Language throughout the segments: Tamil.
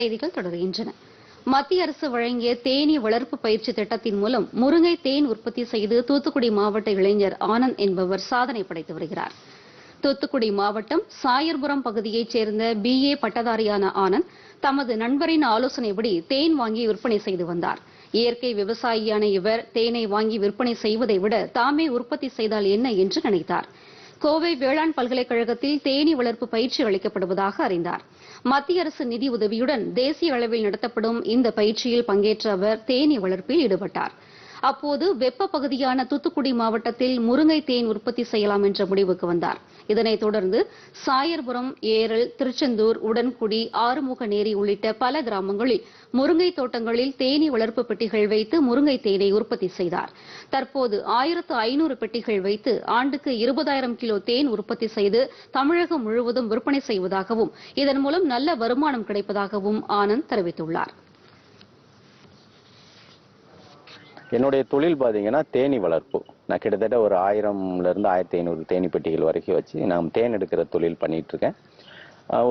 செய்திகள் தொடர்கின்றன. மத்திய அரசு வழங்கிய தேனீ வளர்ப்பு பயிற்சி திட்டத்தின் மூலம் முருங்கை தேன் உற்பத்தி செய்து தூத்துக்குடி மாவட்ட இளைஞர் ஆனந்த் என்பவர் சாதனை படைத்து வருகிறார். தூத்துக்குடி மாவட்டம் சாயர்புரம் பகுதியைச் சேர்ந்த BA பட்டதாரியான ஆனந்த் தமது நண்பரின் ஆலோசனைப்படி தேன் வாங்கி விற்பனை செய்து வந்தார். இயற்கை விவசாயியான இவர் தேனை வாங்கி விற்பனை செய்வதை விட தாமே உற்பத்தி செய்தால் என்ன என்று நினைத்தார். கோவை வேளாண் பல்கலைக்கழகத்தில் தேனீ வளர்ப்பு பயிற்சி அளிக்கப்படுவதாக அறிந்தார். மத்திய அரசு நிதி உதவியுடன் தேசிய அளவில் நடத்தப்படும் இந்த பயிற்சியில் பங்கேற்ற அவர் தேனீ வளர்ப்பில் ஈடுபட்டார். அப்போது வெப்ப பகுதியான தூத்துக்குடி மாவட்டத்தில் முருங்கை தேன் உற்பத்தி செய்யலாம் என்ற முடிவுக்கு வந்தார். இதனைத் தொடர்ந்து சாயர்புரம், ஏரல், திருச்செந்தூர், உடன்குடி, ஆறுமுகநேரி உள்ளிட்ட பல கிராமங்களில் முருங்கை தோட்டங்களில் தேனீ வளர்ப்பு பெட்டிகள் வைத்து முருங்கை தேனை உற்பத்தி செய்தார். தற்போது 1500 பெட்டிகள் வைத்து ஆண்டுக்கு 20,000 கிலோ தேன் உற்பத்தி செய்து தமிழகம் முழுவதும் விற்பனை செய்வதாகவும் இதன் மூலம் நல்ல வருமானம் கிடைப்பதாகவும் ஆனந்த் தெரிவித்துள்ளார். என்னுடைய தொழில் பார்த்தீங்கன்னா தேனீ வளர்ப்பு. நான் கிட்டத்தட்ட ஒரு 1000லேருந்து 1500 தேனீ பெட்டிகள் வரைக்கும் வச்சு நான் தேன் எடுக்கிற தொழில் பண்ணிட்டு இருக்கேன்.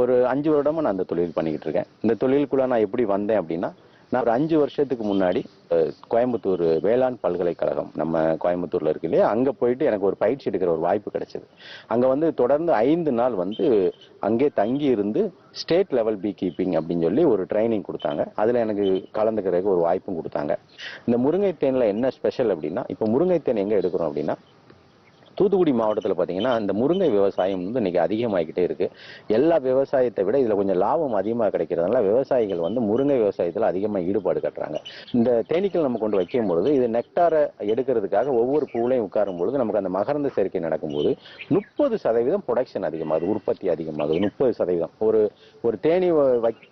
ஒரு 5 வருடமா நான் அந்த தொழில் பண்ணிக்கிட்டு இருக்கேன். இந்த தொழிலுக்குள்ள நான் எப்படி வந்தேன் அப்படின்னா, நான் ஒரு 5 வருஷத்துக்கு முன்னாடி கோயம்புத்தூர் வேளாண் பல்கலைக்கழகம் நம்ம கோயம்புத்தூர்ல இருக்கு இல்லையா, அங்க போயிட்டு எனக்கு ஒரு பயிற்சி எடுக்கிற ஒரு வாய்ப்பு கிடைச்சது. அங்க வந்து தொடர்ந்து 5 நாள் வந்து அங்கே தங்கி இருந்து ஸ்டேட் லெவல் பீ கீப்பிங் அப்படின்னு சொல்லி ஒரு ட்ரைனிங் கொடுத்தாங்க. அதுல எனக்கு கலந்துக்கிறதுக்கு ஒரு வாய்ப்பும் கொடுத்தாங்க. இந்த முருங்கை தேன்ல என்ன ஸ்பெஷல் அப்படின்னா, இப்போ முருங்கை தேன் எங்க எடுக்கிறோம் அப்படின்னா, தூத்துக்குடி மாவட்டத்தில் பார்த்தீங்கன்னா இந்த முருங்கை விவசாயம் வந்து இன்னைக்கு அதிகமாகிக்கிட்டே இருக்கு. எல்லா விவசாயத்தை விட இதுல கொஞ்சம் லாபம் அதிகமாக கிடைக்கிறதுனால விவசாயிகள் வந்து முருங்கை விவசாயத்தில் அதிகமாக ஈடுபாடு கட்டுறாங்க. இந்த தேனீக்கள் நம்ம கொண்டு வைக்கும் பொழுது இது நெக்டாரை எடுக்கிறதுக்காக ஒவ்வொரு பூலையும் உட்காரும் பொழுது நமக்கு அந்த மகரந்த சேர்க்கை நடக்கும்போது 30% ப்ரொடக்ஷன் அதிகமாகுது, உற்பத்தி அதிகமாகுது. 30%. ஒரு தேனீ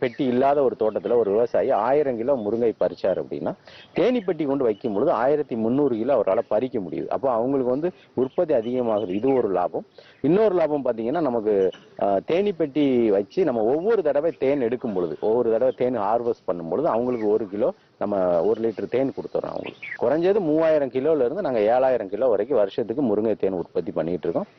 பெட்டி இல்லாத ஒரு தோட்டத்தில் ஒரு விவசாயி 1000 கிலோ முருங்கை பறிச்சார் அப்படின்னா தேனீ பெட்டி கொண்டு வைக்கும் பொழுது 1300 கிலோ அவரால் பறிக்க முடியுது. அப்போ அவங்களுக்கு வந்து உற்பத்தி அதிகமாகுது. இது ஒரு லாபம். இன்னொரு லாபம் பாத்தீங்கன்னா, நமக்கு தேனீ பெட்டி வச்சு நம்ம ஒவ்வொரு தடவை தேன் எடுக்கும் பொழுது, ஒவ்வொரு தடவை தேன் ஹார்வெஸ்ட் பண்ணும் பொழுது அவங்களுக்கு 1 கிலோ நம்ம 1 லிட்டர் தேன் கொடுத்துறோம். அவங்களுக்கு குறைஞ்சது 3000 கிலோல இருந்து நாங்க 7000 கிலோ வரைக்கும் வருஷத்துக்கு முருங்கை தேன் உற்பத்தி பண்ணிட்டு இருக்கோம்.